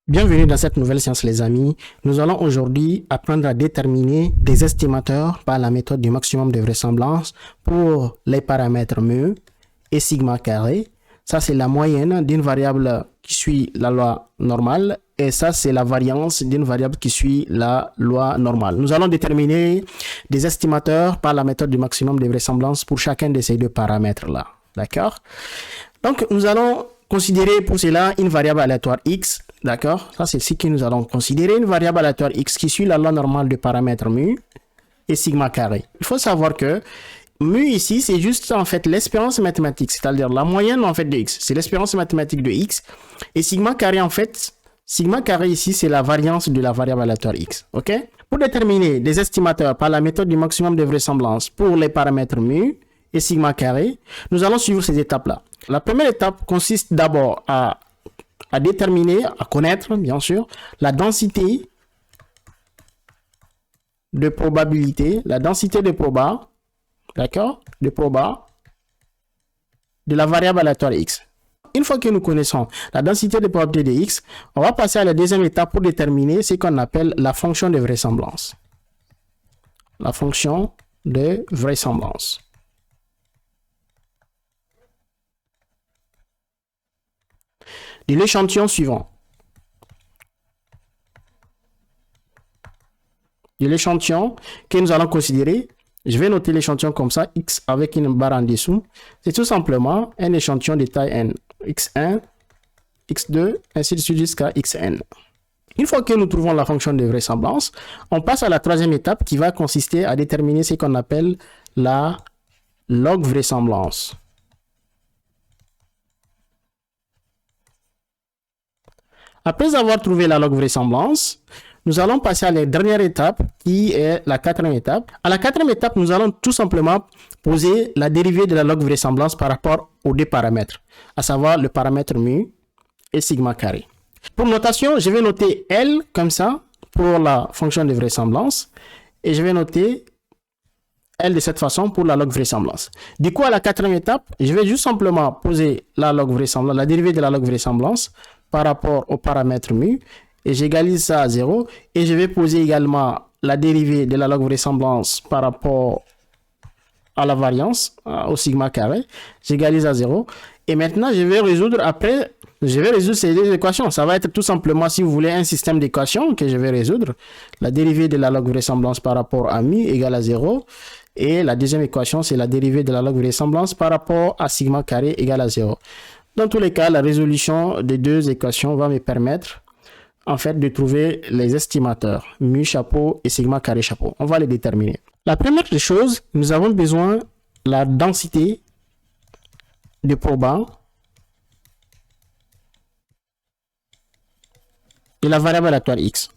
Bienvenue dans cette nouvelle séance les amis. Nous allons aujourd'hui apprendre à déterminer des estimateurs par la méthode du maximum de vraisemblance pour les paramètres mu et sigma carré. Ça c'est la moyenne d'une variable qui suit la loi normale et ça c'est la variance d'une variable qui suit la loi normale. Nous allons déterminer des estimateurs par la méthode du maximum de vraisemblance pour chacun de ces deux paramètres là. D'accord? Donc nous allons considérer pour cela une variable aléatoire x, d'accord? Ça, c'est ce que nous allons considérer, une variable aléatoire x qui suit la loi normale du paramètre mu et sigma carré. Il faut savoir que mu ici, c'est juste en fait l'espérance mathématique, c'est-à-dire la moyenne en fait de x. C'est l'espérance mathématique de x. Et sigma carré, en fait, sigma carré ici, c'est la variance de la variable aléatoire x, ok? Pour déterminer des estimateurs par la méthode du maximum de vraisemblance pour les paramètres mu et sigma carré, nous allons suivre ces étapes-là. La première étape consiste d'abord à déterminer, à connaître, bien sûr, la densité de probabilité, la densité de proba, d'accord, de proba de la variable aléatoire x. Une fois que nous connaissons la densité de probabilité de x, on va passer à la deuxième étape pour déterminer ce qu'on appelle la fonction de vraisemblance. La fonction de vraisemblance. De l'échantillon suivant. De l'échantillon que nous allons considérer, je vais noter l'échantillon comme ça, x avec une barre en dessous. C'est tout simplement un échantillon de taille n. x1, x2, ainsi de suite jusqu'à xn. Une fois que nous trouvons la fonction de vraisemblance, on passe à la troisième étape qui va consister à déterminer ce qu'on appelle la log vraisemblance. Après avoir trouvé la log vraisemblance, nous allons passer à la dernière étape qui est la quatrième étape. À la quatrième étape, nous allons tout simplement poser la dérivée de la log vraisemblance par rapport aux deux paramètres, à savoir le paramètre mu et sigma carré. Pour notation, je vais noter L comme ça pour la fonction de vraisemblance et je vais noter L de cette façon pour la log vraisemblance. Du coup, à la quatrième étape, je vais juste simplement poser la log vraisemblance, la dérivée de la log vraisemblance par rapport au paramètre mu et j'égalise ça à 0 et je vais poser également la dérivée de la log vraisemblance par rapport à la variance au sigma carré, j'égalise à 0 et maintenant je vais résoudre ces deux équations. Ça va être tout simplement, si vous voulez, un système d'équations que je vais résoudre. La dérivée de la log vraisemblance par rapport à mu égale à 0 et la deuxième équation c'est la dérivée de la log vraisemblance par rapport à sigma carré égale à 0. Dans tous les cas, la résolution des deux équations va me permettre en fait de trouver les estimateurs mu chapeau et sigma carré chapeau. On va les déterminer. La première des choses, nous avons besoin de la densité de proba de la variable aléatoire x.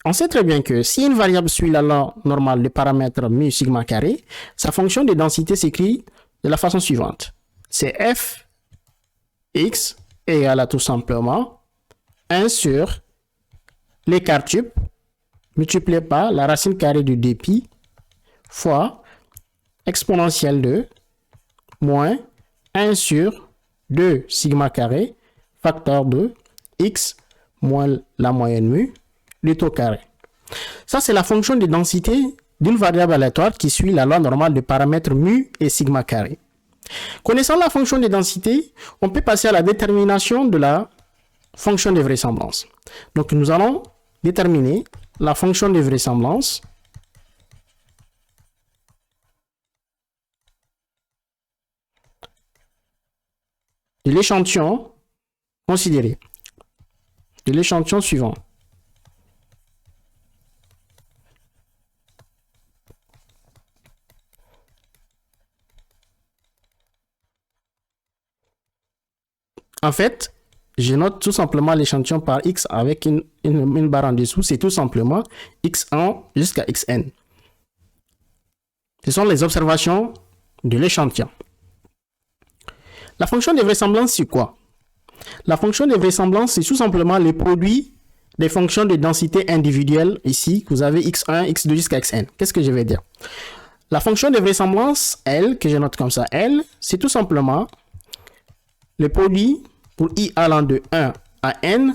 On sait très bien que si une variable suit la loi normale des paramètres mu sigma carré, sa fonction de densité s'écrit de la façon suivante. C'est f x égale à tout simplement 1 sur l'écart tube multiplié par la racine carrée de 2pi fois exponentielle de moins 1 sur 2 sigma carré facteur de x moins la moyenne mu du taux carré. Ça, c'est la fonction de densité d'une variable aléatoire qui suit la loi normale des paramètres mu et sigma carré. Connaissant la fonction de densité, on peut passer à la détermination de la fonction de vraisemblance. Donc, nous allons déterminer la fonction de vraisemblance de l'échantillon considéré, de l'échantillon suivant. En fait, je note tout simplement l'échantillon par x avec une barre en dessous. C'est tout simplement x1 jusqu'à xn. Ce sont les observations de l'échantillon. La fonction de vraisemblance, c'est quoi? La fonction de vraisemblance, c'est tout simplement le produit des fonctions de densité individuelle. Ici, vous avez x1, x2 jusqu'à xn. Qu'est-ce que je vais dire? La fonction de vraisemblance, L, que je note comme ça, L, c'est tout simplement le produit pour i allant de 1 à n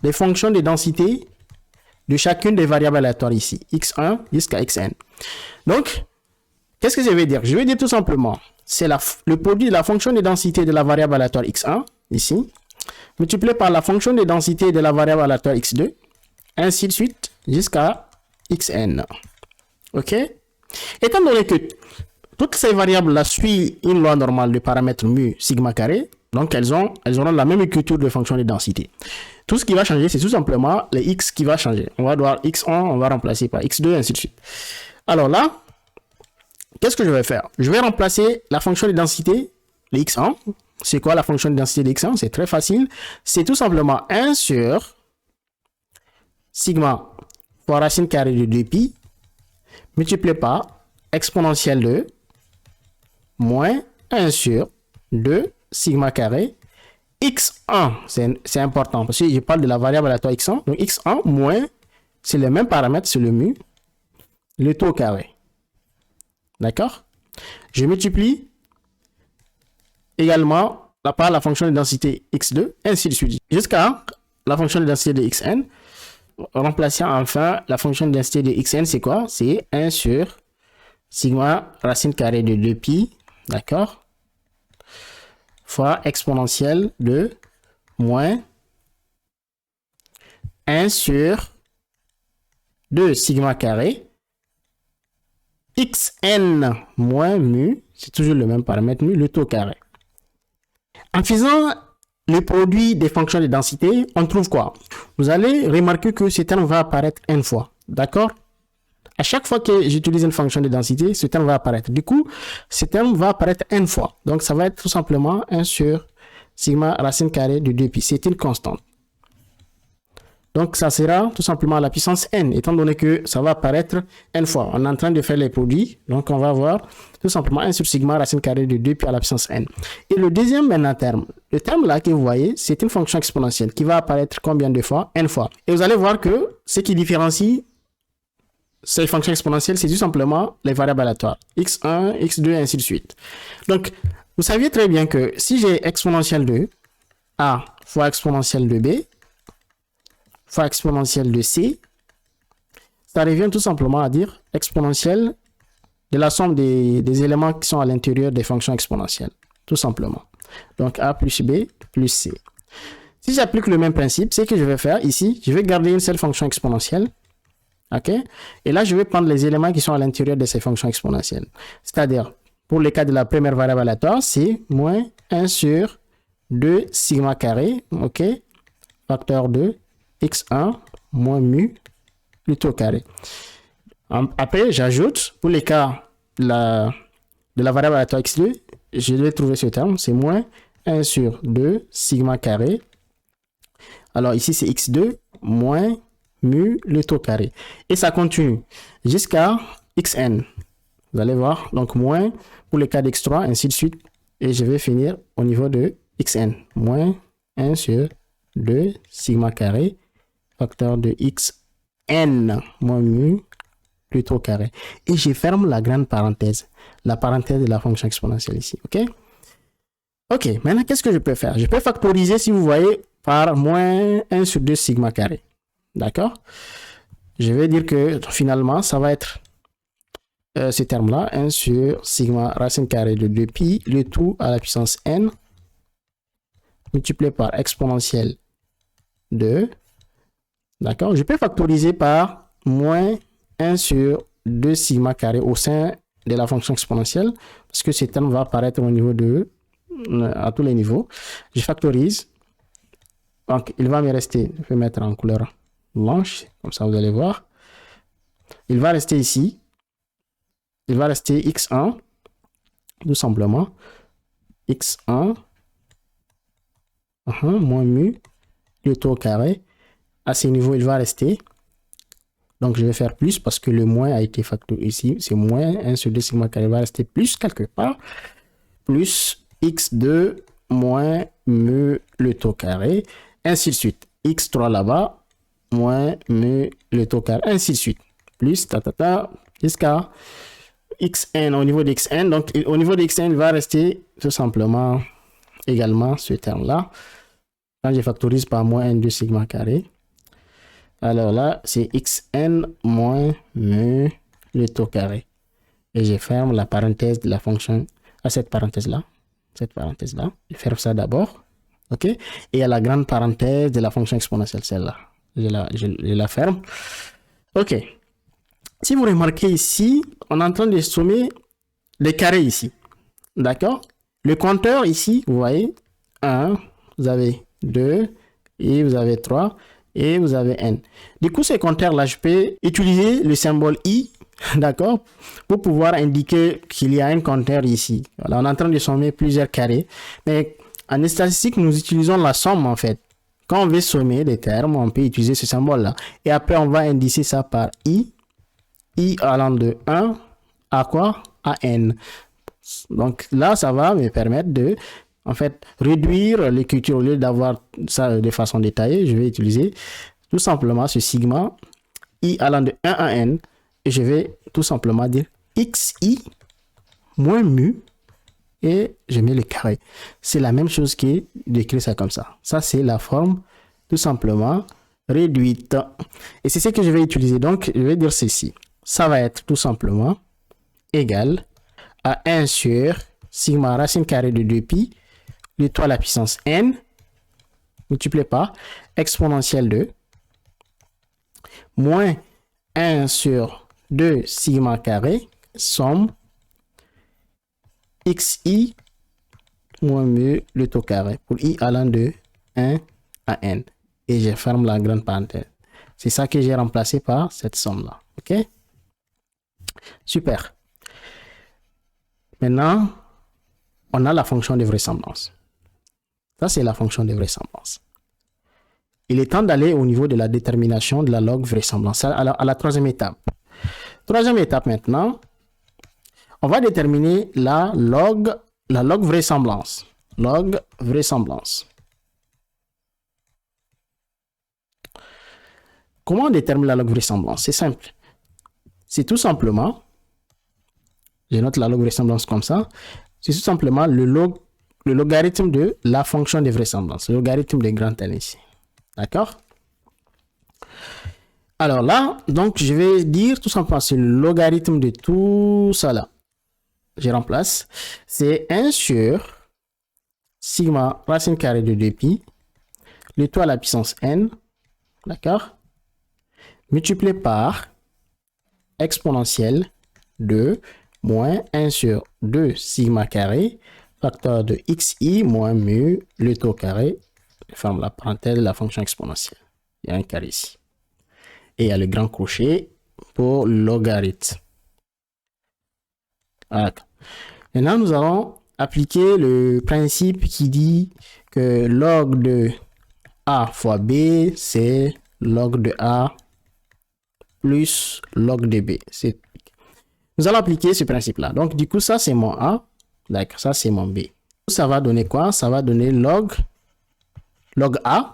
des fonctions de densité de chacune des variables aléatoires ici, x1 jusqu'à xn. Donc, qu'est-ce que je vais dire? Je vais dire tout simplement, c'est le produit de la fonction de densité de la variable aléatoire x1, ici, multiplié par la fonction de densité de la variable aléatoire x2, ainsi de suite, jusqu'à xn. OK? Étant donné que toutes ces variables-là suivent une loi normale de paramètres mu sigma carré, donc elles auront la même écriture de fonction de densité. Tout ce qui va changer, c'est tout simplement les x qui va changer. On va voir x1, on va remplacer par x2, ainsi de suite. Alors là, qu'est-ce que je vais faire? Je vais remplacer la fonction de densité de x1. C'est quoi la fonction de densité de x1? C'est très facile. C'est tout simplement 1 sur sigma fois racine carrée de 2pi multiplié par exponentielle de moins 1 sur 2 sigma carré x1. C'est important parce que je parle de la variable aléatoire x1. Donc x1 moins, c'est le même paramètre, c'est le mu, le tout au carré. D'accord? Je multiplie également par la fonction de densité x2, ainsi de suite, jusqu'à la fonction de densité de xn. Remplaçant enfin la fonction de densité de xn, c'est quoi? C'est 1 sur sigma racine carrée de 2pi, d'accord? Fois exponentielle de moins 1 sur 2 sigma carré xn moins mu, c'est toujours le même paramètre mu, le tout carré. En faisant le produit des fonctions de densité, on trouve quoi? Vous allez remarquer que ce terme va apparaître n fois, d'accord? À chaque fois que j'utilise une fonction de densité, ce terme va apparaître. Du coup, ce terme va apparaître n fois. Donc, ça va être tout simplement 1 sur sigma racine carrée de 2pi. C'est une constante. Donc, ça sera tout simplement à la puissance n, étant donné que ça va apparaître n fois. On est en train de faire les produits. Donc, on va avoir tout simplement 1 sur sigma racine carrée de 2pi à la puissance n. Et le deuxième maintenant terme, le terme là que vous voyez, c'est une fonction exponentielle qui va apparaître combien de fois? N fois. Et vous allez voir que ce qui différencie ces fonctions exponentielles, c'est tout simplement les variables aléatoires. x1, x2, et ainsi de suite. Donc, vous saviez très bien que si j'ai exponentielle de a fois exponentielle de b fois exponentielle de c, ça revient tout simplement à dire exponentielle de la somme des éléments qui sont à l'intérieur des fonctions exponentielles. Tout simplement. Donc, a plus b plus c. Si j'applique le même principe, ce que je vais faire ici, je vais garder une seule fonction exponentielle. OK? Et là, je vais prendre les éléments qui sont à l'intérieur de ces fonctions exponentielles. C'est-à-dire, pour le cas de la première variable aléatoire, c'est moins 1 sur 2 sigma carré, OK? Facteur de x1 moins mu le tout au carré. Après, j'ajoute, pour le cas de la variable aléatoire x2, je vais trouver ce terme, c'est moins 1 sur 2 sigma carré. Alors ici, c'est x2 moins mu le tout carré. Et ça continue jusqu'à xn. Vous allez voir, donc moins pour le cas d'x3, ainsi de suite. Et je vais finir au niveau de xn. Moins 1 sur 2 sigma carré, facteur de xn moins mu le tout carré. Et je ferme la grande parenthèse. La parenthèse de la fonction exponentielle ici. OK? OK, maintenant, qu'est-ce que je peux faire? Je peux factoriser, si vous voyez, par moins 1 sur 2 sigma carré. D'accord? Je vais dire que finalement, ça va être ce terme-là, 1 sur sigma racine carrée de 2pi, le tout à la puissance n, multiplié par exponentielle de. D'accord? Je peux factoriser par moins 1 sur 2 sigma carré au sein de la fonction exponentielle, parce que ce terme va apparaître au niveau de à tous les niveaux. Je factorise. Donc, il va me rester, je vais mettre en couleur blanche, comme ça vous allez voir. Il va rester ici. Il va rester x1, tout simplement. x1 moins mu, le tout au carré. À ce niveau, il va rester. Donc, je vais faire plus parce que le moins a été factorisé ici. C'est moins 1 sur 2 sigma carré. Il va rester plus quelque part. Plus x2 moins mu le tout carré. Ainsi de suite. x3 là-bas, moins mu le tout carré. Ainsi de suite. Plus, jusqu'à xn au niveau de xn. Donc, au niveau de xn, il va rester tout simplement également ce terme-là. Quand je factorise par moins n de sigma carré, alors là, c'est xn moins mu le taux carré. Et je ferme la parenthèse de la fonction à cette parenthèse-là. Je ferme ça d'abord. OK? Et à la grande parenthèse de la fonction exponentielle, celle-là. Je la ferme. OK. Si vous remarquez ici, on est en train de sommer les carrés ici. D'accord? Le compteur ici, vous voyez, 1, vous avez 2, et vous avez 3, et vous avez n. Du coup, ces compteurs-là, je peux utiliser le symbole i, d'accord, pour pouvoir indiquer qu'il y a un compteur ici. Voilà, on est en train de sommer plusieurs carrés. Mais en statistique, nous utilisons la somme, en fait. Quand on veut sommer des termes, on peut utiliser ce symbole-là. Et après, on va indiquer ça par i allant de 1 à quoi? À n. Donc là, ça va me permettre de, en fait, réduire l'écriture. Au lieu d'avoir ça de façon détaillée, je vais utiliser tout simplement ce sigma i allant de 1 à n. Et je vais tout simplement dire xi moins mu et je mets le carré. C'est la même chose que d'écrire ça comme ça. Ça, c'est la forme tout simplement réduite. Et c'est ce que je vais utiliser. Donc, je vais dire ceci. Ça va être tout simplement égal à 1 sur sigma racine carrée de 2pi, le tout à la puissance n, multiplié par exponentielle de moins 1 sur 2 sigma carré, somme xi moins mu le taux carré, pour i allant de 1 à n. Et je ferme la grande parenthèse. C'est ça que j'ai remplacé par cette somme-là. OK? Super. Maintenant, on a la fonction de vraisemblance. Ça, c'est la fonction de vraisemblance. Il est temps d'aller au niveau de la détermination de la log vraisemblance, à la troisième étape. Troisième étape maintenant, on va déterminer la log vraisemblance. Log vraisemblance. Comment on détermine la log vraisemblance? C'est simple. C'est tout simplement, je note la log vraisemblance comme ça, c'est tout simplement le logarithme de la fonction de vraisemblance, le logarithme de grand N ici. D'accord? Alors là, donc je vais dire tout simplement, c'est le logarithme de tout ça là. Je remplace. C'est 1 sur sigma racine carrée de 2pi, le tout à la puissance n, d'accord? Multiplié par exponentielle de moins 1 sur 2 sigma carré, facteur de xi moins mu, le taux carré, je ferme la parenthèse de la fonction exponentielle. Il y a un carré ici. Et il y a le grand crochet pour logarithme. Voilà. Maintenant, nous allons appliquer le principe qui dit que log de a fois b, c'est log de a plus log de b. Nous allons appliquer ce principe-là. Donc, du coup, ça, c'est mon a. D'accord, ça, c'est mon b. Ça va donner quoi? Ça va donner log a.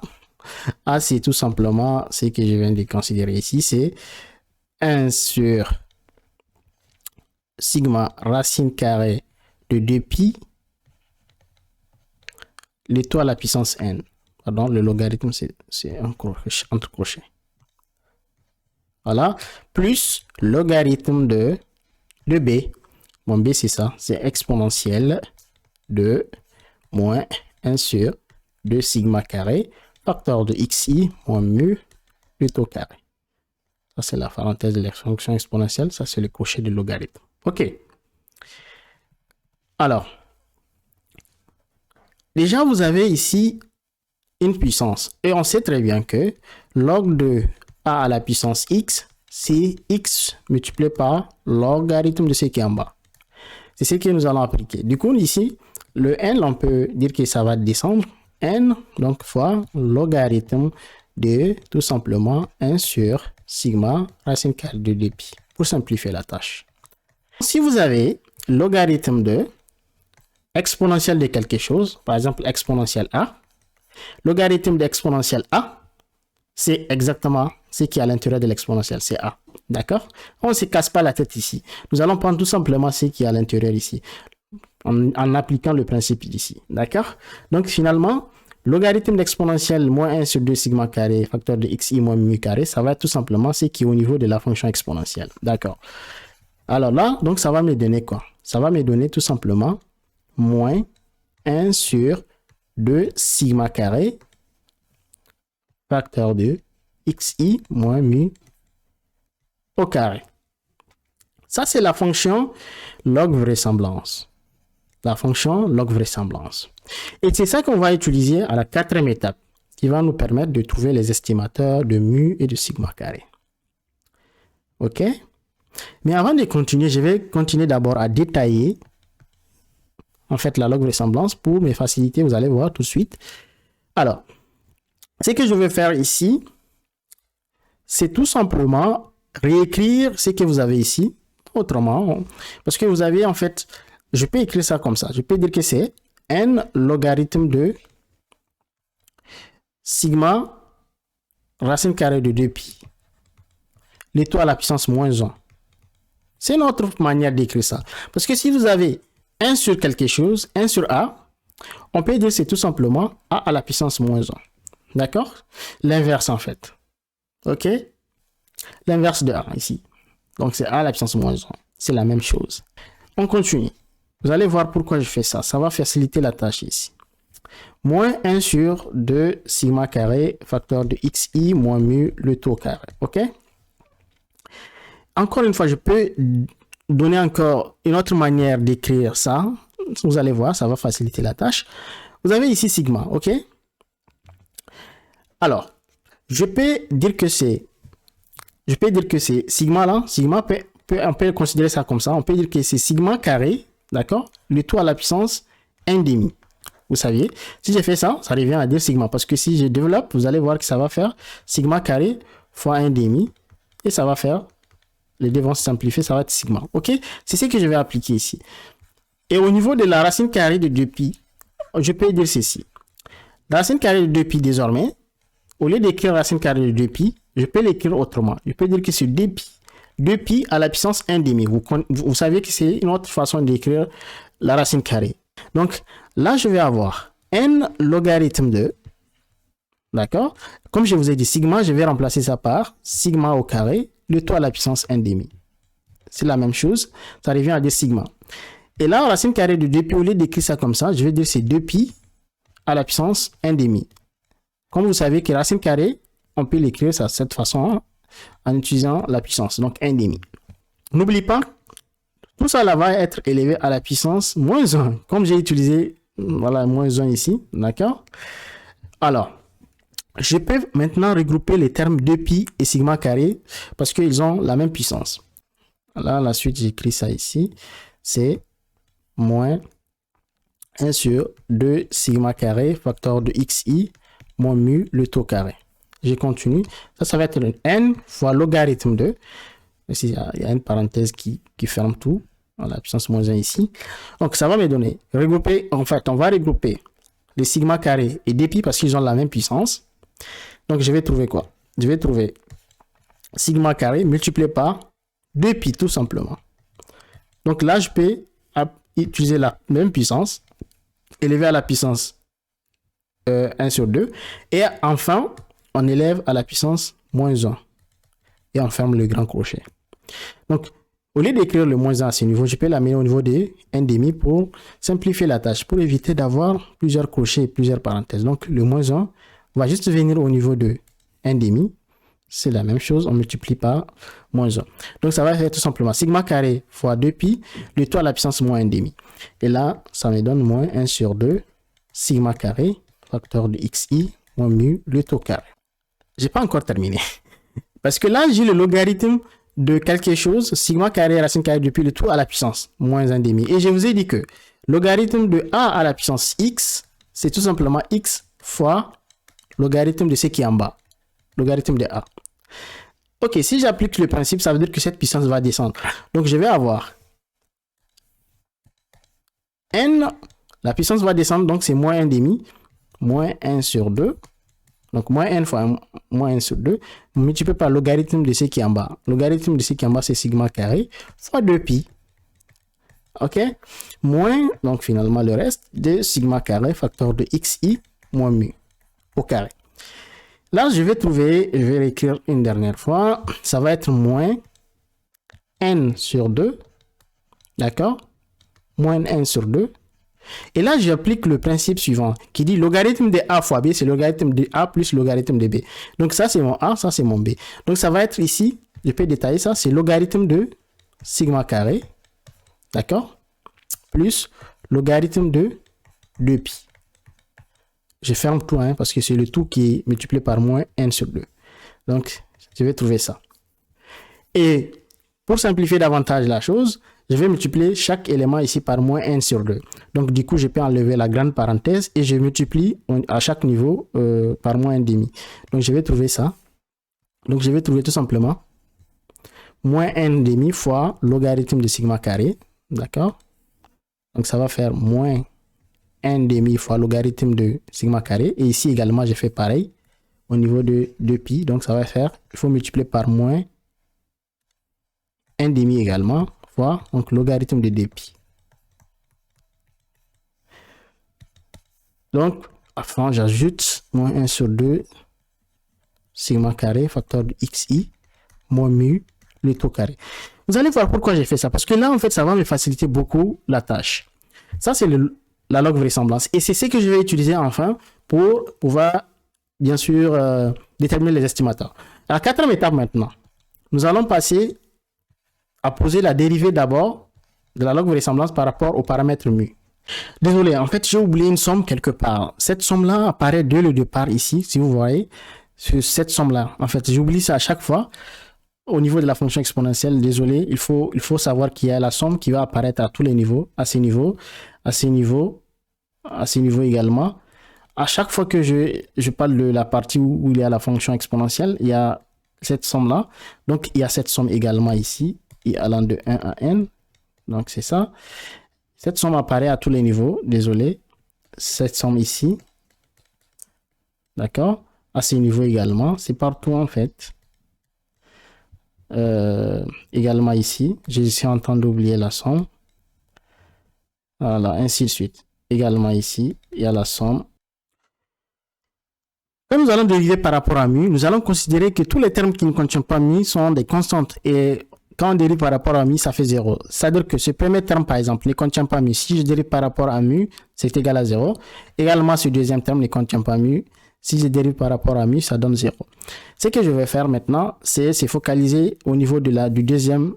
A, c'est tout simplement ce que je viens de considérer ici. C'est 1 sur sigma racine carrée de 2pi, le tout à la puissance n. Pardon, le logarithme, c'est entre crochets. Voilà. Plus logarithme de b. Mon b, c'est ça. C'est exponentielle de moins 1 sur 2 sigma carré, facteur de xi moins mu, le taux carré. Ça, c'est la parenthèse de la fonction exponentielle. Ça, c'est le crochet du logarithme. OK. Alors, déjà, vous avez ici une puissance. Et on sait très bien que log de a à la puissance x, c'est x multiplié par logarithme de ce qui est en bas. C'est ce que nous allons appliquer. Du coup, ici, le n, on peut dire que ça va descendre. N, donc, fois logarithme de, tout simplement, 1 sur sigma racine carrée de 2pi. Pour simplifier la tâche. Si vous avez logarithme de exponentielle de quelque chose, par exemple, exponentielle a, logarithme d'exponentielle a, c'est exactement ce qui est à l'intérieur de l'exponentielle, c'est a. D'accord? On ne se casse pas la tête ici. Nous allons prendre tout simplement ce qui est à l'intérieur ici, en appliquant le principe d'ici. D'accord? Donc, finalement, Logarithme d'exponentielle moins 1 sur 2 sigma carré facteur de xi moins mu carré, ça va être tout simplement ce qui est au niveau de la fonction exponentielle. D'accord. Alors là, donc ça va me donner quoi? Ça va me donner tout simplement moins 1 sur 2 sigma carré facteur de xi moins mu au carré. Ça, c'est la fonction log vraisemblance. La fonction log vraisemblance. Et c'est ça qu'on va utiliser à la quatrième étape, qui va nous permettre de trouver les estimateurs de mu et de sigma carré. OK? Mais avant de continuer, je vais continuer d'abord à détailler en fait la log vraisemblance pour mes facilités, vous allez voir tout de suite. Alors, ce que je vais faire ici, c'est tout simplement réécrire ce que vous avez ici, autrement, parce que vous avez en fait, je peux écrire ça comme ça, je peux dire que c'est n logarithme de sigma racine carrée de 2pi, le tout à la puissance moins 1. C'est notre manière d'écrire ça. Parce que si vous avez 1 sur quelque chose, 1 sur a, on peut dire c'est tout simplement a à la puissance moins 1. D'accord? L'inverse en fait. OK? L'inverse de a ici. Donc c'est a à la puissance moins 1. C'est la même chose. On continue. Vous allez voir pourquoi je fais ça. Ça va faciliter la tâche ici. Moins 1 sur 2 sigma carré facteur de xi moins mu le tout au carré. OK? Encore une fois, je peux donner encore une autre manière d'écrire ça. Vous allez voir, ça va faciliter la tâche. Vous avez ici sigma, OK? Alors, je peux dire que c'est sigma là. Sigma, on peut considérer ça comme ça. On peut dire que c'est sigma carré, d'accord? Le tout à la puissance 1,5. Vous saviez, si j'ai fait ça, ça revient à dire sigma. Parce que si je développe, vous allez voir que ça va faire sigma carré fois 1,5. Et ça va faire, les deux vont se simplifier, ça va être sigma. OK? C'est ce que je vais appliquer ici. Et au niveau de la racine carrée de 2pi, je peux dire ceci. La racine carrée de 2pi désormais, au lieu d'écrire racine carrée de 2pi, je peux l'écrire autrement. Je peux dire que c'est 2pi. 2pi à la puissance 1,5. Vous savez que c'est une autre façon d'écrire la racine carrée. Donc là, je vais avoir n logarithme de, d'accord? Comme je vous ai dit, sigma, je vais remplacer ça par sigma au carré, le tout à la puissance 1,5. C'est la même chose, ça revient à dire sigma. Et là, racine carrée de 2pi, au lieu d'écrire ça comme ça, je vais dire c'est 2pi à la puissance 1,5. Comme vous savez que racine carrée, on peut l'écrire de cette façon en utilisant la puissance, donc 1,5. N'oublie pas, tout ça là va être élevé à la puissance moins 1, comme j'ai utilisé, voilà, moins 1 ici, d'accord? Alors, je peux maintenant regrouper les termes 2pi et sigma carré parce qu'ils ont la même puissance. Là, la suite, j'écris ça ici, c'est moins 1 sur 2 sigma carré facteur de xi moins mu le tout carré. Je continue. Ça va être un n fois logarithme de. Ici, il y a une parenthèse qui ferme tout. La puissance moins 1 ici. Donc, ça va me donner. Regrouper, en fait, on va regrouper les sigma carré et 2pi parce qu'ils ont la même puissance. Donc, je vais trouver quoi? Je vais trouver sigma carré multiplié par 2pi tout simplement. Donc là, je peux utiliser la même puissance, élever à la puissance 1 sur 2. Et enfin, on élève à la puissance moins 1. Et on ferme le grand crochet. Donc, au lieu d'écrire le moins 1 à ce niveau, je peux l'amener au niveau de 1,5 pour simplifier la tâche, pour éviter d'avoir plusieurs crochets et plusieurs parenthèses. Donc, le moins 1 va juste venir au niveau de 1,5. C'est la même chose, on multiplie par moins 1. Donc, ça va être tout simplement sigma carré fois 2pi, le tout à la puissance moins 1,5. Et là, ça me donne moins 1 sur 2 sigma carré, facteur de xi, moins mu, le tout carré. J'ai pas encore terminé. Parce que là, j'ai le logarithme de quelque chose, sigma carré racine carrée depuis le tout à la puissance moins 1,5. Et je vous ai dit que logarithme de a à la puissance x, c'est tout simplement x fois logarithme de ce qui est en bas. Logarithme de a. Ok, si j'applique le principe, ça veut dire que cette puissance va descendre. Donc, je vais avoir n, la puissance va descendre, donc c'est moins 1,5, moins 1 sur 2. Donc, moins n fois moins 1 sur 2, multiplié par logarithme de ce qui est en bas. Logarithme de ce qui est en bas, c'est sigma carré, fois 2pi. OK? Moins, donc finalement, le reste de sigma carré, facteur de xi, moins mu au carré. Là, je vais réécrire une dernière fois. Ça va être moins n sur 2. D'accord? Moins n sur 2. Et là, j'applique le principe suivant qui dit logarithme de a fois b, c'est logarithme de a plus logarithme de b. Donc ça, c'est mon a, ça, c'est mon b. Donc ça va être ici, je peux détailler ça, c'est logarithme de sigma carré, d'accord, plus logarithme de 2pi. Je ferme tout, hein, parce que c'est le tout qui est multiplié par moins n sur 2. Donc, je vais trouver ça. Et pour simplifier davantage la chose, je vais multiplier chaque élément ici par moins n sur 2. Donc, du coup, je peux enlever la grande parenthèse et je multiplie à chaque niveau par moins n demi. Donc, je vais trouver ça. Donc, je vais trouver tout simplement moins n demi fois logarithme de sigma carré. D'accord? Donc, ça va faire moins n demi fois logarithme de sigma carré. Et ici également, j'ai fait pareil au niveau de 2pi. Donc, ça va faire, il faut multiplier par moins n demi également fois donc logarithme de 2pi. Donc, enfin, j'ajoute moins 1 sur 2 sigma carré facteur de xi moins mu le tout carré. Vous allez voir pourquoi j'ai fait ça. Parce que là, en fait, ça va me faciliter beaucoup la tâche. Ça, c'est la log vraisemblance. Et c'est ce que je vais utiliser enfin pour pouvoir, bien sûr, déterminer les estimateurs. À la quatrième étape maintenant, nous allons passer à poser la dérivée d'abord de la log vraisemblance par rapport au paramètre mu. Désolé, en fait, j'ai oublié une somme quelque part. Cette somme-là apparaît dès le départ ici, si vous voyez, sur cette somme-là. En fait, j'oublie ça à chaque fois. Au niveau de la fonction exponentielle, désolé, il faut savoir qu'il y a la somme qui va apparaître à tous les niveaux, à ces niveaux, à ces niveaux, à ces niveaux également. À chaque fois que je parle de la partie où il y a la fonction exponentielle, il y a cette somme-là. Donc, il y a cette somme également ici, et allant de 1 à n. Donc, c'est ça. Cette somme apparaît à tous les niveaux, désolé. Cette somme ici. D'accord? À ces niveaux également. C'est partout en fait. Également ici. Je suis en train d'oublier la somme. Voilà, ainsi de suite. Également ici, il y a la somme. Quand nous allons dériver par rapport à mu, nous allons considérer que tous les termes qui ne contiennent pas mu sont des constantes. Et quand on dérive par rapport à mu, ça fait 0. C'est-à-dire que ce premier terme, par exemple, ne contient pas mu. Si je dérive par rapport à mu, c'est égal à 0. Également, ce deuxième terme ne contient pas mu. Si je dérive par rapport à mu, ça donne 0. Ce que je vais faire maintenant, c'est se focaliser au niveau de du deuxième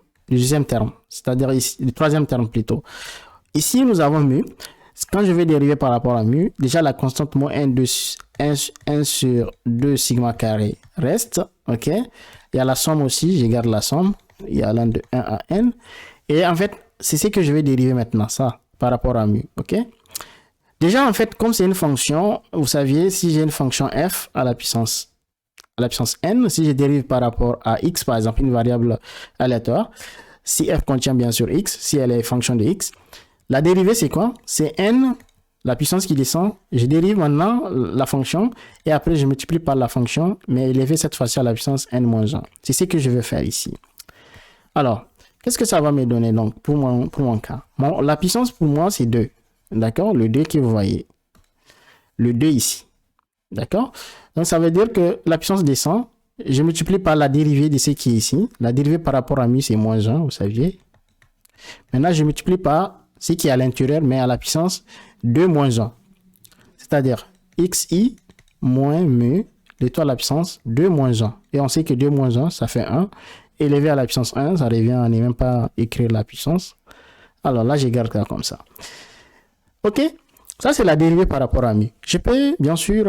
terme. C'est-à-dire du troisième terme plutôt. Ici, nous avons mu. Quand je vais dériver par rapport à mu, déjà la constante moins 1 sur 2 sigma carré reste. Ok. Il y a la somme aussi, je garde la somme. Il y a allant de 1 à n. Et en fait, c'est ce que je vais dériver maintenant, ça, par rapport à mu. Ok. Déjà, en fait, comme c'est une fonction, vous saviez, si j'ai une fonction f à la puissance n, si je dérive par rapport à x, par exemple, une variable aléatoire, si f contient bien sûr x, si elle est fonction de x, la dérivée, c'est quoi? C'est n, la puissance qui descend. Je dérive maintenant la fonction et après, je multiplie par la fonction, mais élevée cette fois-ci à la puissance n-1. C'est ce que je vais faire ici. Alors, qu'est-ce que ça va me donner donc pour mon cas? La puissance pour moi, c'est 2. D'accord? Le 2 que vous voyez. Le 2 ici. D'accord? Donc, ça veut dire que la puissance descend. Je multiplie par la dérivée de ce qui est ici. La dérivée par rapport à mu, c'est moins 1, vous saviez. Maintenant, je multiplie par ce qui est à l'intérieur, mais à la puissance 2 moins 1. C'est-à-dire xi moins mu, de tout à la puissance 2 moins 1. Et on sait que 2 moins 1, ça fait 1. Élevé à la puissance 1, ça revient à ne même pas écrire la puissance. Alors là, je garde ça comme ça. Ok, ça c'est la dérivée par rapport à mu. Je peux bien sûr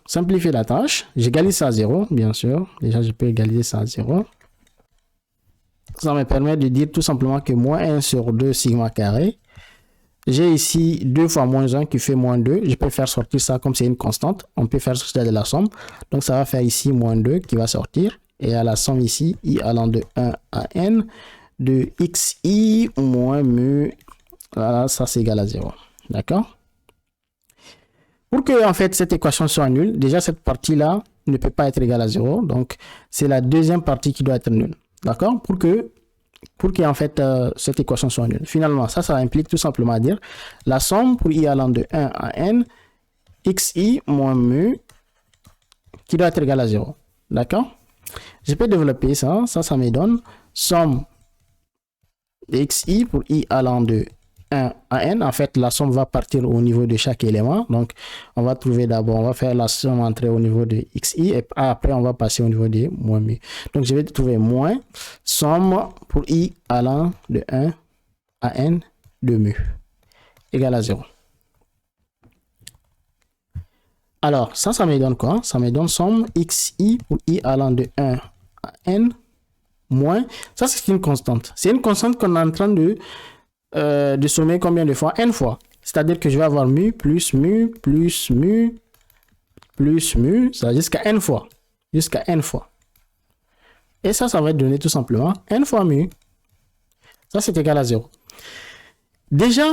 simplifier la tâche. J'égalise ça à 0, bien sûr. Déjà, je peux égaliser ça à 0. Ça me permet de dire tout simplement que moins 1 sur 2 sigma carré. J'ai ici 2 fois moins 1 qui fait moins 2. Je peux faire sortir ça comme c'est une constante. On peut faire sortir de la somme. Donc ça va faire ici moins 2 qui va sortir. Et à la somme ici, i allant de 1 à n de xi moins mu. Voilà, ça c'est égal à 0. D'accord? Pour que en fait cette équation soit nulle, déjà cette partie-là ne peut pas être égale à 0. Donc c'est la deuxième partie qui doit être nulle. D'accord? Pour que en fait cette équation soit nulle. Finalement, ça implique tout simplement à dire la somme pour i allant de 1 à n xi moins mu qui doit être égal à 0. D'accord? Je peux développer ça. Ça me donne somme de xi pour i allant de 1 à n. En fait, la somme va partir au niveau de chaque élément. Donc, on va trouver d'abord, on va faire la somme entrer au niveau de xi et après, on va passer au niveau de moins mu. Donc, je vais trouver moins somme pour i allant de 1 à n de mu égal à 0. Alors, ça me donne quoi? Ça me donne somme xi pour i allant de 1 à n moins, ça c'est une constante. C'est une constante qu'on est en train de sommer combien de fois? N fois. C'est-à-dire que je vais avoir mu, plus mu, plus mu, plus mu, ça va jusqu'à n fois. Jusqu'à n fois. Et ça va être donné tout simplement n fois mu. Ça c'est égal à 0. Déjà,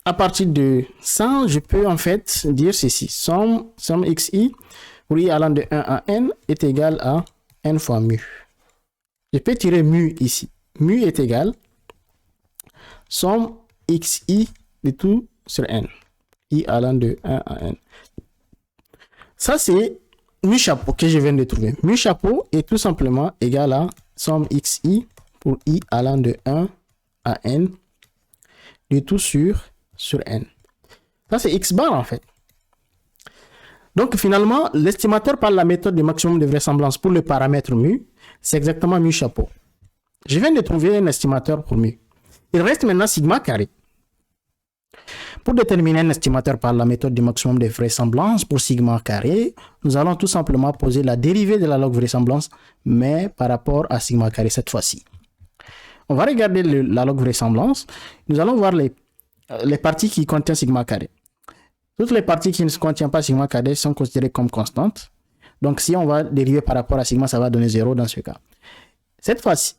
à partir de ça, je peux en fait dire ceci. Somme xi pour i allant de 1 à n est égal à n fois mu. Je peux tirer mu ici. Mu est égal somme xi de tout sur n. I allant de 1 à n. Ça, c'est mu chapeau que je viens de trouver. Mu chapeau est tout simplement égal à somme xi pour i allant de 1 à n de tout sur n. Ça, c'est x bar en fait. Donc, finalement, l'estimateur par la méthode de maximum de vraisemblance pour le paramètre mu, c'est exactement mu chapeau. Je viens de trouver un estimateur pour mu. Il reste maintenant sigma carré. Pour déterminer un estimateur par la méthode de maximum de vraisemblance pour sigma carré, nous allons tout simplement poser la dérivée de la log vraisemblance, mais par rapport à sigma carré cette fois-ci. On va regarder la log vraisemblance. Nous allons voir les parties qui contiennent sigma carré. Toutes les parties qui ne contiennent pas sigma carré sont considérées comme constantes. Donc, si on va dériver par rapport à sigma, ça va donner 0 dans ce cas. Cette fois-ci,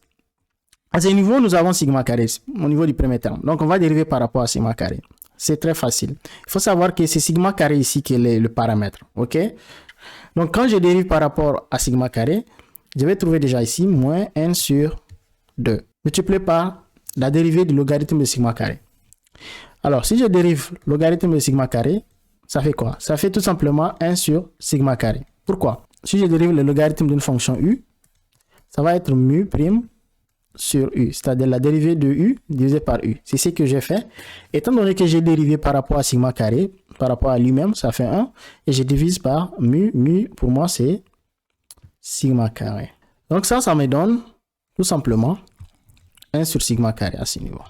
à ce niveau, nous avons sigma carré au niveau du premier terme. Donc, on va dériver par rapport à sigma carré. C'est très facile. Il faut savoir que c'est sigma carré ici qui est le paramètre. OK? Donc, quand je dérive par rapport à sigma carré, je vais trouver déjà ici moins n sur 2. Multiplié par la dérivée du logarithme de sigma carré. Alors, si je dérive logarithme de sigma carré, ça fait quoi? Ça fait tout simplement 1 sur sigma carré. Pourquoi? Si je dérive le logarithme d'une fonction u, ça va être mu prime sur u, c'est-à-dire la dérivée de u divisé par u. C'est ce que j'ai fait. Étant donné que j'ai dérivé par rapport à sigma carré, par rapport à lui-même, ça fait 1. Et je divise par mu. Mu, pour moi, c'est sigma carré. Donc ça me donne tout simplement 1 sur sigma carré à ce niveau.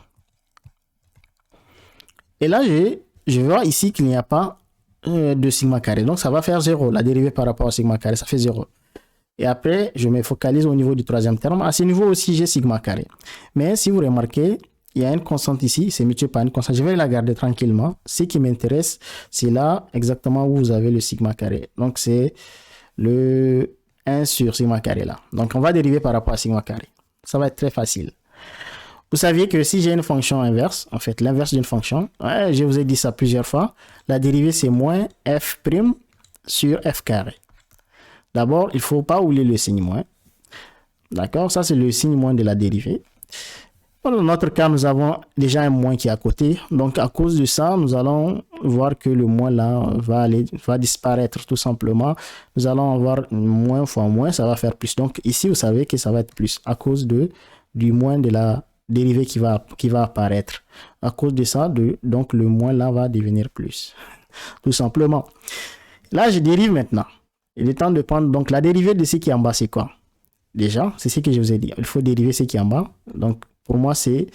Et là, je vois ici qu'il n'y a pas de sigma carré. Donc, ça va faire 0. La dérivée par rapport à sigma carré, ça fait 0. Et après, je me focalise au niveau du troisième terme. À ce niveau aussi, j'ai sigma carré. Mais si vous remarquez, il y a une constante ici. C'est multiplié par une constante. Je vais la garder tranquillement. Ce qui m'intéresse, c'est là exactement où vous avez le sigma carré. Donc, c'est le 1 sur sigma carré là. Donc, on va dériver par rapport à sigma carré. Ça va être très facile. Vous saviez que si j'ai une fonction inverse, en fait, l'inverse d'une fonction, je vous ai dit ça plusieurs fois, la dérivée, c'est moins f' sur f carré. D'abord, il ne faut pas oublier le signe moins. D'accord? Ça, c'est le signe moins de la dérivée. Dans notre cas, nous avons déjà un moins qui est à côté. Donc, à cause de ça, nous allons voir que le moins là va disparaître tout simplement. Nous allons avoir moins fois moins, ça va faire plus. Donc, ici, vous savez que ça va être plus à cause du moins de la dérivée qui va apparaître. À cause de ça, donc le moins là va devenir plus. Tout simplement. Là, je dérive maintenant. Il est temps de prendre donc la dérivée de ce qui est en bas, c'est quoi? Déjà, c'est ce que je vous ai dit. Il faut dériver ce qui est en bas. Donc, pour moi, c'est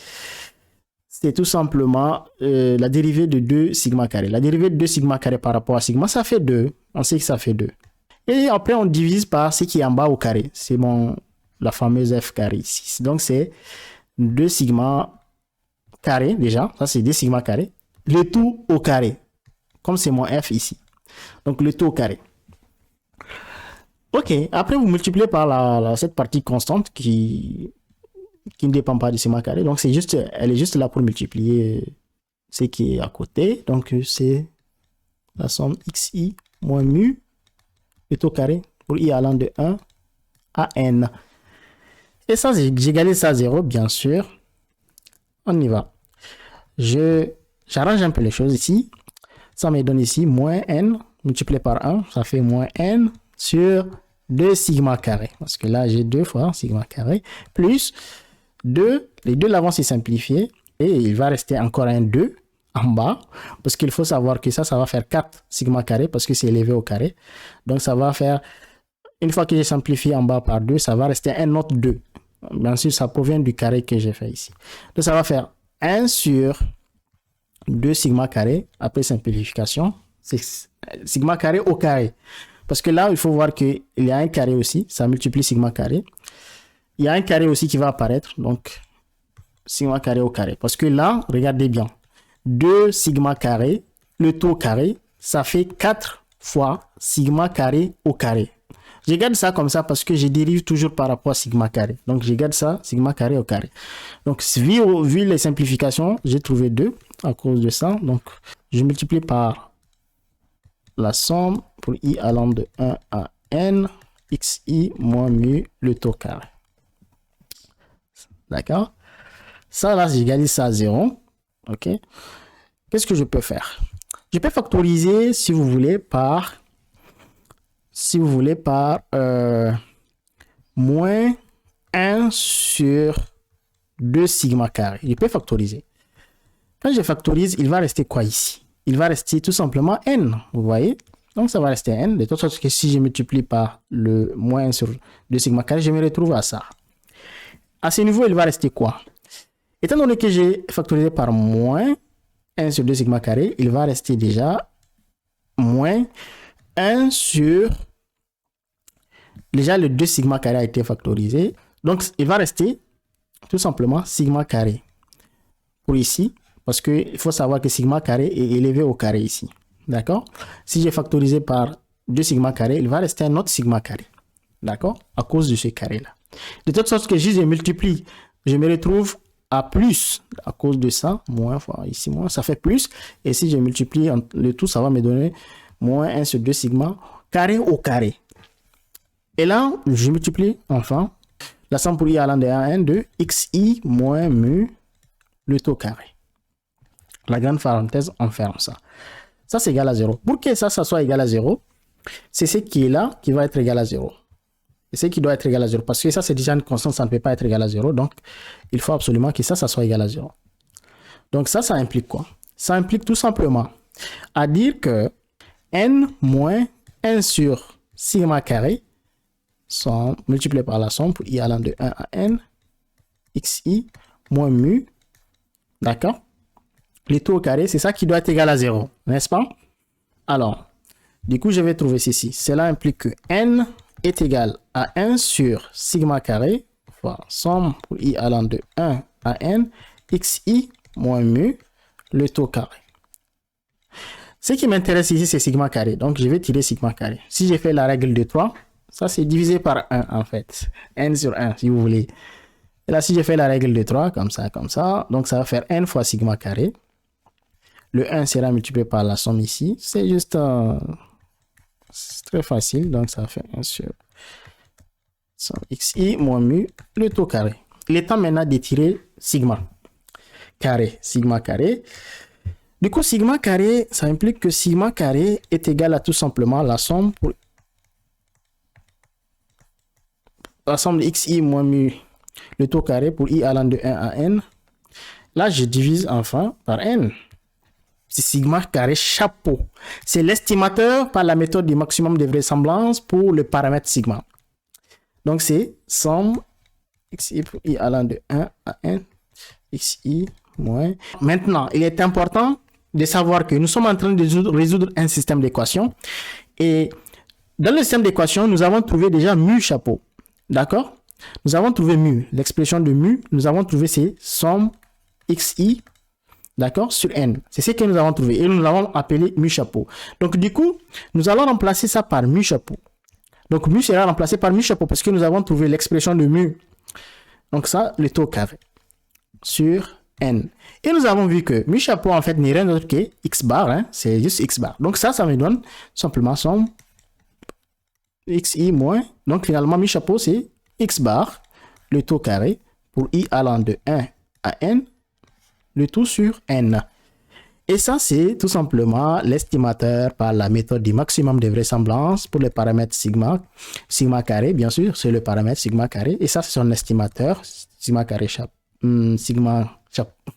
tout simplement la dérivée de 2 sigma carré. La dérivée de 2 sigma carré par rapport à sigma, ça fait 2. On sait que ça fait 2. Et après, on divise par ce qui est en bas au carré. C'est la fameuse f carré ici. Donc, c'est 2 sigma carré déjà. Ça, c'est 2 sigma carré. Le tout au carré. Comme c'est mon f ici. Donc, le tout au carré. Ok. Après, vous multipliez par cette partie constante qui ne dépend pas du sigma carré. Donc, elle est juste là pour multiplier ce qui est à côté. Donc, c'est la somme xi moins mu le tout au carré pour i allant de 1 à n. Et ça, j'égalise ça à 0, bien sûr. On y va. J'arrange un peu les choses ici. Ça me donne ici moins n multiplié par 1, ça fait moins n sur 2 sigma carré. Parce que là, j'ai 2 fois sigma carré. Plus 2, les deux là vont se simplifier. Et il va rester encore un 2 en bas. Parce qu'il faut savoir que ça va faire 4 sigma carré parce que c'est élevé au carré. Donc, ça va faire, une fois que j'ai simplifié en bas par 2, ça va rester un autre 2. Bien sûr, ça provient du carré que j'ai fait ici. Donc, ça va faire 1 sur 2 sigma carré après simplification. C'est sigma carré au carré. Parce que là, il faut voir qu'il y a un carré aussi. Ça multiplie sigma carré. Il y a un carré aussi qui va apparaître. Donc, sigma carré au carré. Parce que là, regardez bien. 2 sigma carré, le taux carré, ça fait 4 fois sigma carré au carré. Je garde ça comme ça parce que je dérive toujours par rapport à sigma carré. Donc, je garde ça, sigma carré au carré. Donc, vu les simplifications, j'ai trouvé 2 à cause de ça. Donc, je multiplie par la somme pour i allant de 1 à n, xi moins mu, le taux carré. D'accord? Ça, là, j'égalise ça à 0. OK? Qu'est-ce que je peux faire? Je peux factoriser, si vous voulez, par moins 1 sur 2 sigma carré. Je peux factoriser. Quand je factorise, il va rester quoi ici? Il va rester tout simplement n. Vous voyez? Donc, ça va rester n. De toute façon, que si je multiplie par le moins 1 sur 2 sigma carré, je me retrouve à ça. À ce niveau, il va rester quoi? Étant donné que j'ai factorisé par moins 1 sur 2 sigma carré, il va rester déjà moins 1 sur... Déjà, le 2 sigma carré a été factorisé. Donc, il va rester tout simplement sigma carré pour ici. Parce qu'il faut savoir que sigma carré est élevé au carré ici. D'accord? Si j'ai factorisé par 2 sigma carré, il va rester un autre sigma carré. D'accord? À cause de ce carré-là. De toute sorte que si je multiplie, je me retrouve à plus à cause de ça. Moins fois ici, moins, ça fait plus. Et si je multiplie le tout, ça va me donner moins 1 sur 2 sigma carré au carré. Et là, je multiplie enfin la somme pour i allant de 1 à n de xi moins mu le taux carré. La grande parenthèse, on ferme ça. Ça, c'est égal à 0. Pour que ça soit égal à 0, c'est ce qui est là qui va être égal à 0. Et ce qui doit être égal à 0. Parce que ça, c'est déjà une constante, ça ne peut pas être égal à 0. Donc, il faut absolument que ça soit égal à 0. Donc, ça implique quoi? Ça implique tout simplement à dire que n moins 1 sur sigma carré sont multipliés par la somme pour i allant de 1 à n, xi moins mu, d'accord? Le taux au carré, c'est ça qui doit être égal à 0, n'est-ce pas? Alors, du coup, je vais trouver ceci. Cela implique que n est égal à 1 sur sigma carré fois somme pour i allant de 1 à n, xi moins mu, le taux carré. Ce qui m'intéresse ici, c'est sigma carré. Donc, je vais tirer sigma carré. Si j'ai fait la règle de 3, ça c'est divisé par 1 en fait. n sur 1, si vous voulez. Et là, si j'ai fait la règle de 3, comme ça, donc ça va faire n fois sigma carré. Le 1 sera multiplié par la somme ici. C'est juste c'est très facile. Donc, ça fait 1 sur xi moins mu, le taux carré. Il est temps maintenant d'étirer sigma carré. Sigma carré. Du coup, sigma carré, ça implique que sigma carré est égal à tout simplement la somme pour la somme de xi moins mu, le taux carré pour i allant de 1 à n. Là, je divise enfin par n. C'est sigma carré chapeau. C'est l'estimateur par la méthode du maximum de vraisemblance pour le paramètre sigma. Donc, c'est somme xi pour i allant de 1 à n, xi moins. Maintenant, il est important de savoir que nous sommes en train de résoudre un système d'équations. Et dans le système d'équations, nous avons trouvé déjà mu chapeau. D'accord? Nous avons trouvé mu. L'expression de mu, nous avons trouvé c'est somme xi, d'accord, sur n. C'est ce que nous avons trouvé. Et nous l'avons appelé mu chapeau. Donc, du coup, nous allons remplacer ça par mu chapeau. Donc, mu sera remplacé par mu chapeau parce que nous avons trouvé l'expression de mu. Donc, ça, le taux carré sur n. Et nous avons vu que mu chapeau, en fait, n'est rien d'autre que x bar. Hein, c'est juste x bar. Donc, ça me donne simplement somme xi moins. Donc, finalement, mu chapeau, c'est x bar, le taux carré, pour i allant de 1 à n, le tout sur n. Et ça, c'est tout simplement l'estimateur par la méthode du maximum de vraisemblance pour le paramètre sigma. Sigma carré, bien sûr, c'est le paramètre sigma carré. Et ça, c'est son estimateur. Sigma carré,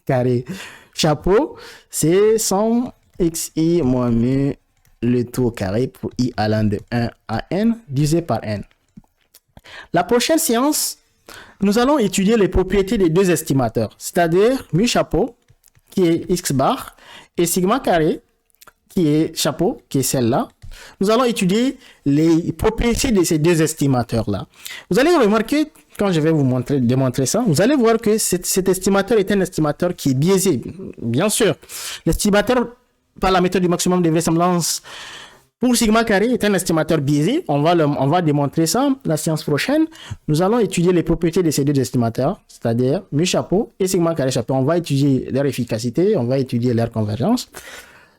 carré chapeau, c'est 100 xi moins mu le tout au carré pour i allant de 1 à n divisé par n. La prochaine séance, nous allons étudier les propriétés des deux estimateurs, c'est-à-dire mu chapeau, qui est x bar, et sigma carré, qui est chapeau, qui est celle-là. Nous allons étudier les propriétés de ces deux estimateurs-là. Vous allez remarquer, quand je vais vous démontrer ça, vous allez voir que cet estimateur est un estimateur qui est biaisé. Bien sûr, l'estimateur par la méthode du maximum de vraisemblance pour sigma carré est un estimateur biaisé. On va démontrer ça la séance prochaine. Nous allons étudier les propriétés de ces deux estimateurs, c'est-à-dire mu chapeau et sigma carré chapeau. On va étudier leur efficacité, on va étudier leur convergence.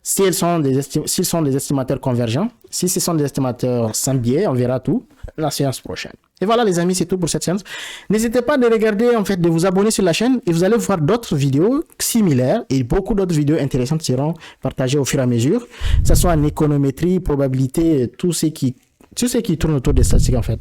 S'ils sont des estimateurs convergents, si ce sont des estimateurs sans biais, on verra tout la séance prochaine. Et voilà les amis, c'est tout pour cette séance. N'hésitez pas de regarder, en fait, de vous abonner sur la chaîne et vous allez voir d'autres vidéos similaires et beaucoup d'autres vidéos intéressantes seront partagées au fur et à mesure, que ce soit en économétrie, probabilité, tout ce qui tourne autour des statistiques en fait.